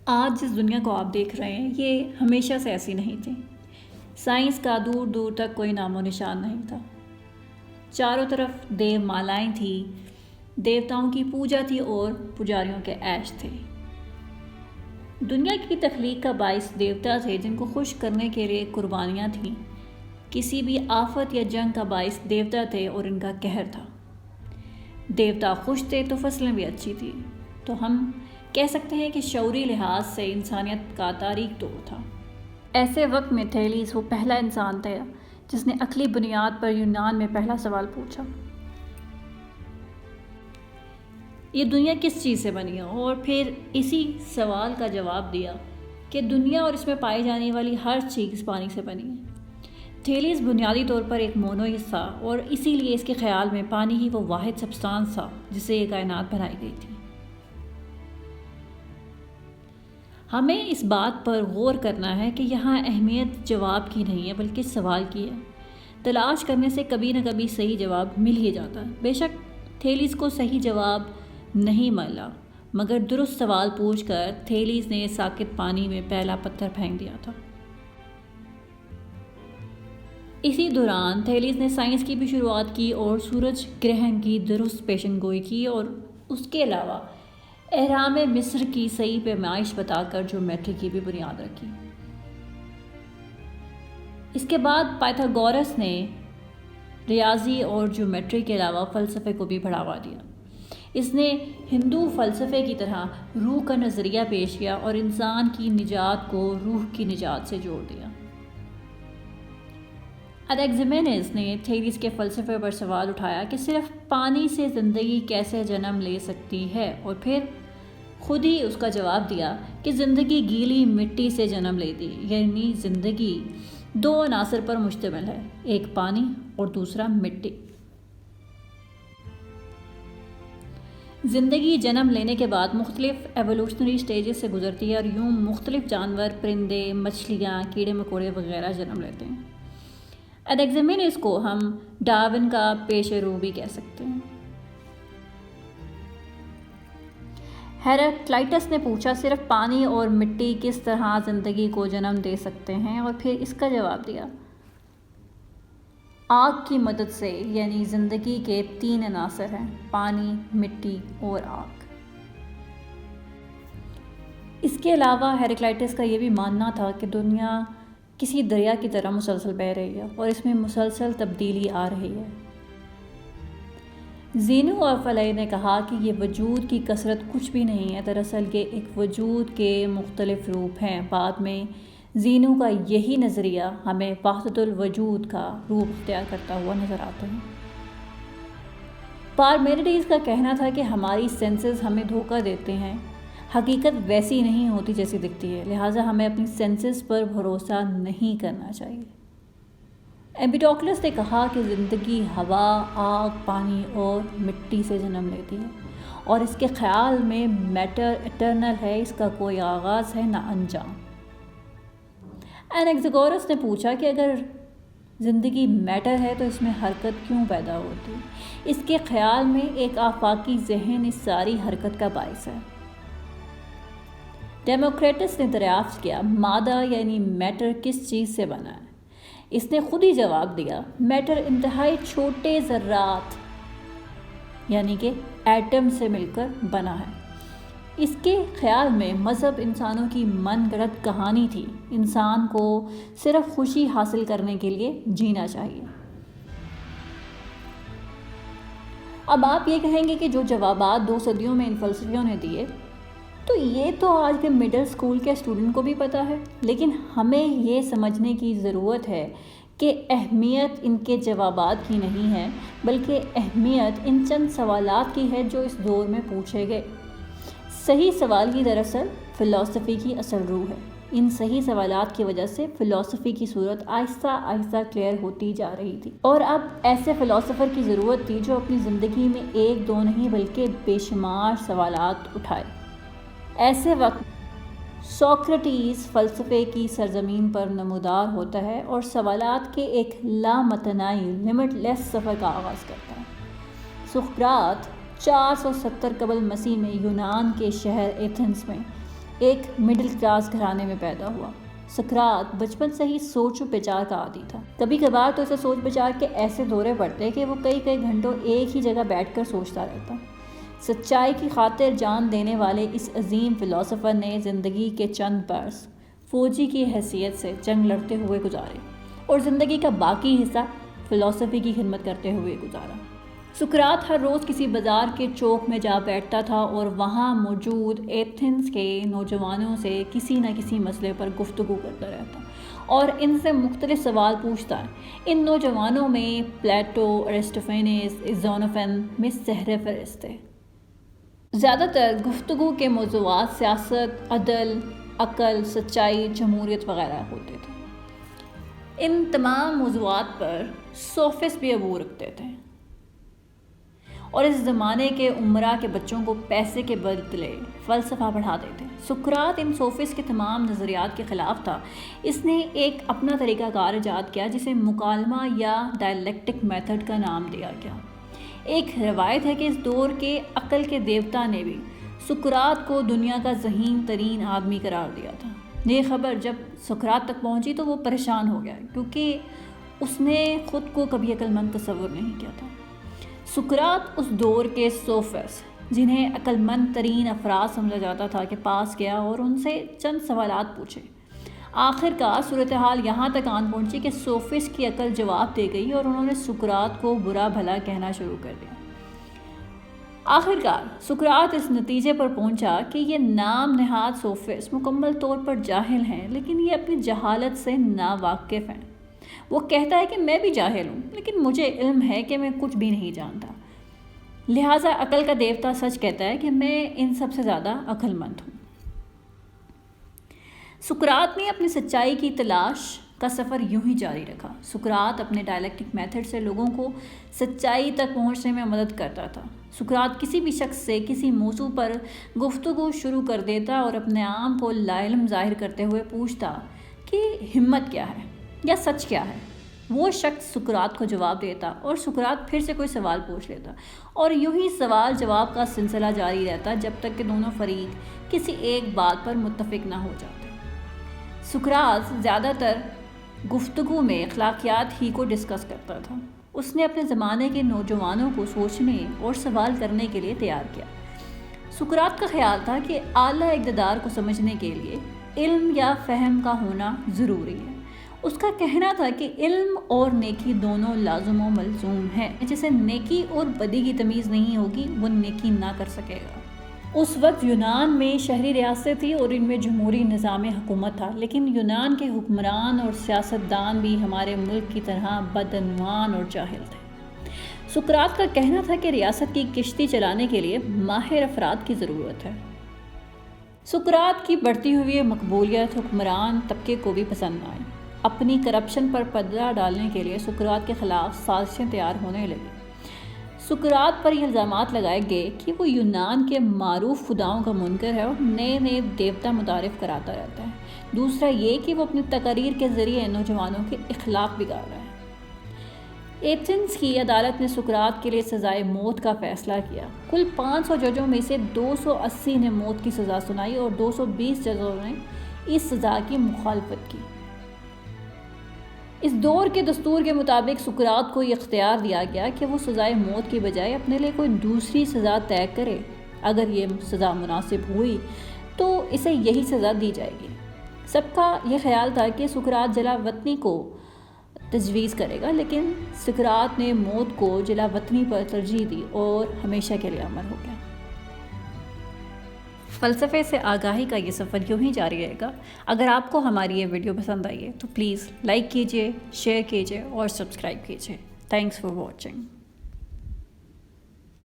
آج جس دنیا کو آپ دیکھ رہے ہیں یہ ہمیشہ سے ایسی نہیں تھی۔ سائنس کا دور دور تک کوئی نام و نشان نہیں تھا۔ چاروں طرف دیو مالائیں تھیں، دیوتاؤں کی پوجا تھی اور پجاریوں کے عیش تھے۔ دنیا کی تخلیق کا باعث دیوتا تھے جن کو خوش کرنے کے لیے قربانیاں تھیں۔ کسی بھی آفت یا جنگ کا باعث دیوتا تھے اور ان کا قہر تھا۔ دیوتا خوش تھے تو فصلیں بھی اچھی تھیں۔ تو ہم کہہ سکتے ہیں کہ شعوری لحاظ سے انسانیت کا تاریک دور تھا۔ ایسے وقت میں تھیلیس وہ پہلا انسان تھا جس نے عقلی بنیاد پر یونان میں پہلا سوال پوچھا، یہ دنیا کس چیز سے بنی ہے؟ اور پھر اسی سوال کا جواب دیا کہ دنیا اور اس میں پائی جانے والی ہر چیز پانی سے بنی ہے۔ تھیلیس بنیادی طور پر ایک مونوئس تھا اور اسی لیے اس کے خیال میں پانی ہی وہ واحد سبسٹانس تھا جس سے یہ کائنات بنائی گئی تھی۔ ہمیں اس بات پر غور کرنا ہے کہ یہاں اہمیت جواب کی نہیں ہے بلکہ سوال کی ہے۔ تلاش کرنے سے کبھی نہ کبھی صحیح جواب مل ہی جاتا ہے۔ بے شک تھیلیس کو صحیح جواب نہیں ملا، مگر درست سوال پوچھ کر تھیلیس نے ساکت پانی میں پہلا پتھر پھینک دیا تھا۔ اسی دوران تھیلیس نے سائنس کی بھی شروعات کی اور سورج گرہن کی درست پیشن گوئی کی اور اس کے علاوہ اہرام مصر کی صحیح پیمائش بتا کر جیومیٹری کی بھی بنیاد رکھی۔ اس کے بعد پائتھاگورس نے ریاضی اور جیومیٹری کے علاوہ فلسفے کو بھی بڑھاوا دیا۔ اس نے ہندو فلسفے کی طرح روح کا نظریہ پیش کیا اور انسان کی نجات کو روح کی نجات سے جوڑ دیا۔ انیکزیمینز نے تھیلیس کے فلسفے پر سوال اٹھایا کہ صرف پانی سے زندگی کیسے جنم لے سکتی ہے، اور پھر خود ہی اس کا جواب دیا کہ زندگی گیلی مٹی سے جنم لیتی، یعنی زندگی دو عناصر پر مشتمل ہے، ایک پانی اور دوسرا مٹی۔ زندگی جنم لینے کے بعد مختلف ایوولوشنری سٹیجز سے گزرتی ہے اور یوں مختلف جانور، پرندے، مچھلیاں، کیڑے مکوڑے وغیرہ جنم لیتے ہیں۔ انیکزیمینز کو ہم ڈارون کا پیش رو بھی کہہ سکتے ہیں۔ ہیراکلیٹس نے پوچھا صرف پانی اور مٹی کس طرح زندگی کو جنم دے سکتے ہیں، اور پھر اس کا جواب دیا آگ کی مدد سے، یعنی زندگی کے 3 عناصر ہیں، پانی، مٹی اور آگ۔ اس کے علاوہ ہیراکلیٹس کا یہ بھی ماننا تھا کہ دنیا کسی دریا کی طرح مسلسل بہہ رہی ہے اور اس میں مسلسل تبدیلی آ رہی ہے۔ زینو اور فلئی نے کہا کہ یہ وجود کی کثرت کچھ بھی نہیں ہے، دراصل یہ ایک وجود کے مختلف روپ ہیں۔ بعد میں زینو کا یہی نظریہ ہمیں وحدت الوجود کا روپ اختیار کرتا ہوا نظر آتا ہے۔ پارمیڈیز کا کہنا تھا کہ ہماری سینسز ہمیں دھوکہ دیتے ہیں، حقیقت ویسی نہیں ہوتی جیسی دکھتی ہے، لہٰذا ہمیں اپنی سینسز پر بھروسہ نہیں کرنا چاہیے۔ ایمپیڈوکلس نے کہا کہ زندگی ہوا، آگ، پانی اور مٹی سے جنم لیتی ہے، اور اس کے خیال میں میٹر اٹرنل ہے، اس کا کوئی آغاز ہے نہ انجام۔ انیکزاگورس نے پوچھا کہ اگر زندگی میٹر ہے تو اس میں حرکت کیوں پیدا ہوتی؟ اس کے خیال میں ایک آفاقی ذہن اس ساری حرکت کا باعث ہے۔ ڈیموکریٹس نے دریافت کیا مادہ یعنی میٹر کس چیز سے بنا ہے؟ اس نے خود ہی جواب دیا میٹر انتہائی چھوٹے ذرات یعنی کہ ایٹم سے مل کر بنا ہے۔ اس کے خیال میں مذہب انسانوں کی من گھڑت کہانی تھی، انسان کو صرف خوشی حاصل کرنے کے لیے جینا چاہیے۔ اب آپ یہ کہیں گے کہ جو جوابات 2 صدیوں میں ان فلسفیوں نے دیے تو یہ تو آج کے مڈل اسکول کے اسٹوڈنٹ کو بھی پتہ ہے، لیکن ہمیں یہ سمجھنے کی ضرورت ہے کہ اہمیت ان کے جوابات کی نہیں ہے، بلکہ اہمیت ان چند سوالات کی ہے جو اس دور میں پوچھے گئے۔ صحیح سوال ہی دراصل فلسفی کی اصل روح ہے۔ ان صحیح سوالات کی وجہ سے فلسفی کی صورت آہستہ آہستہ کلیئر ہوتی جا رہی تھی، اور اب ایسے فلسفر کی ضرورت تھی جو اپنی زندگی میں 1-2 نہیں بلکہ بے شمار سوالات اٹھائے۔ ایسے وقت سوکریٹیز فلسفے کی سرزمین پر نمودار ہوتا ہے اور سوالات کے ایک لامتناہی لمٹ لیس سفر کا آغاز کرتا ہے۔ سقراط 470 قبل مسیح میں یونان کے شہر ایتھنز میں ایک مڈل کلاس گھرانے میں پیدا ہوا۔ سقراط بچپن سے ہی سوچ و بچار کا عادی تھا۔ کبھی کبھار تو اسے سوچ بچار کے ایسے دورے پڑتے کہ وہ کئی گھنٹوں ایک ہی جگہ بیٹھ کر سوچتا رہتا۔ سچائی کی خاطر جان دینے والے اس عظیم فلسفر نے زندگی کے چند برس فوجی کی حیثیت سے جنگ لڑتے ہوئے گزارے اور زندگی کا باقی حصہ فلسفی کی خدمت کرتے ہوئے گزارا۔ سقراط ہر روز کسی بازار کے چوک میں جا بیٹھتا تھا اور وہاں موجود ایتھنز کے نوجوانوں سے کسی نہ کسی مسئلے پر گفتگو کرتا رہتا اور ان سے مختلف سوال پوچھتا۔ ان نوجوانوں میں پلیٹو، ارسطوفینس، زینوفن میں سہرے فہرست تھے۔ زیادہ تر گفتگو کے موضوعات سیاست، عدل، عقل، سچائی، جمہوریت وغیرہ ہوتے تھے۔ ان تمام موضوعات پر سوفسٹ بھی عبور رکھتے تھے اور اس زمانے کے امراء کے بچوں کو پیسے کے بدلے فلسفہ پڑھاتے تھے۔ سقراط ان سوفسٹ کے تمام نظریات کے خلاف تھا۔ اس نے ایک اپنا طریقہ کار ایجاد کیا جسے مکالمہ یا ڈائلیکٹک میتھڈ کا نام دیا گیا۔ ایک روایت ہے کہ اس دور کے عقل کے دیوتا نے بھی سقراط کو دنیا کا ذہین ترین آدمی قرار دیا تھا۔ یہ خبر جب سقراط تک پہنچی تو وہ پریشان ہو گیا کیونکہ اس نے خود کو کبھی عقل مند تصور نہیں کیا تھا۔ سقراط اس دور کے سوفسٹ جنہیں عقل مند ترین افراد سمجھا جاتا تھا کے پاس گیا اور ان سے چند سوالات پوچھے۔ آخر کار صورتحال یہاں تک آن پہنچی کہ سوفسٹ کی عقل جواب دے گئی اور انہوں نے سقراط کو برا بھلا کہنا شروع کر دیا۔ آخر کار سقراط اس نتیجے پر پہنچا کہ یہ نام نہاد سوفسٹ مکمل طور پر جاہل ہیں لیکن یہ اپنی جہالت سے ناواقف ہیں۔ وہ کہتا ہے کہ میں بھی جاہل ہوں لیکن مجھے علم ہے کہ میں کچھ بھی نہیں جانتا، لہٰذا عقل کا دیوتا سچ کہتا ہے کہ میں ان سب سے زیادہ عقل مند ہوں۔ سقراط نے اپنی سچائی کی تلاش کا سفر یوں ہی جاری رکھا۔ سقراط اپنے ڈائلیکٹک میتھڈ سے لوگوں کو سچائی تک پہنچنے میں مدد کرتا تھا۔ سقراط کسی بھی شخص سے کسی موضوع پر گفتگو شروع کر دیتا اور اپنے آپ کو لا علم ظاہر کرتے ہوئے پوچھتا کہ ہمت کیا ہے یا سچ کیا ہے۔ وہ شخص سقراط کو جواب دیتا اور سقراط پھر سے کوئی سوال پوچھ لیتا اور یوں ہی سوال جواب کا سلسلہ جاری رہتا جب تک کہ دونوں فریق کسی ایک بات پر متفق نہ ہو جاتے۔ سقراط زیادہ تر گفتگو میں اخلاقیات ہی کو ڈسکس کرتا تھا۔ اس نے اپنے زمانے کے نوجوانوں کو سوچنے اور سوال کرنے کے لیے تیار کیا۔ سقراط کا خیال تھا کہ اعلیٰ اقتدار کو سمجھنے کے لیے علم یا فہم کا ہونا ضروری ہے۔ اس کا کہنا تھا کہ علم اور نیکی دونوں لازم و ملزوم ہیں۔ جسے نیکی اور بدی کی تمیز نہیں ہوگی وہ نیکی نہ کر سکے گا۔ اس وقت یونان میں شہری ریاستیں تھیں اور ان میں جمہوری نظام حکومت تھا، لیکن یونان کے حکمران اور سیاستدان بھی ہمارے ملک کی طرح بدعنوان اور جاہل تھے۔ سقراط کا کہنا تھا کہ ریاست کی کشتی چلانے کے لیے ماہر افراد کی ضرورت ہے۔ سقراط کی بڑھتی ہوئی مقبولیت حکمران طبقے کو بھی پسند آئی۔ اپنی کرپشن پر پردہ ڈالنے کے لیے سقراط کے خلاف سازشیں تیار ہونے لگیں۔ سقراط پر یہ الزامات لگائے گئے کہ وہ یونان کے معروف خداؤں کا منکر ہے اور نئے دیوتا متعارف کراتا رہتا ہے۔ دوسرا یہ کہ وہ اپنی تقاریر کے ذریعے نوجوانوں کے اخلاق بگاڑ رہا ہے۔ ایتھنز کی عدالت نے سقراط کے لیے سزائے موت کا فیصلہ کیا۔ کل 500 ججوں میں سے 280 نے موت کی سزا سنائی اور 220 ججوں نے اس سزا کی مخالفت کی۔ اس دور کے دستور کے مطابق سقراط کو یہ اختیار دیا گیا کہ وہ سزائے موت کی بجائے اپنے لیے کوئی دوسری سزا طے کرے۔ اگر یہ سزا مناسب ہوئی تو اسے یہی سزا دی جائے گی۔ سب کا یہ خیال تھا کہ سقراط جلا وطنی کو تجویز کرے گا، لیکن سقراط نے موت کو جلا وطنی پر ترجیح دی اور ہمیشہ کے لیے امر ہو گیا۔ فلسفے سے آگاہی کا یہ سفر یوں ہی جاری رہے گا۔ اگر آپ کو ہماری یہ ویڈیو پسند آئی ہے تو پلیز لائک کیجیے، شیئر کیجیے اور سبسکرائب کیجیے۔ Thanks for watching.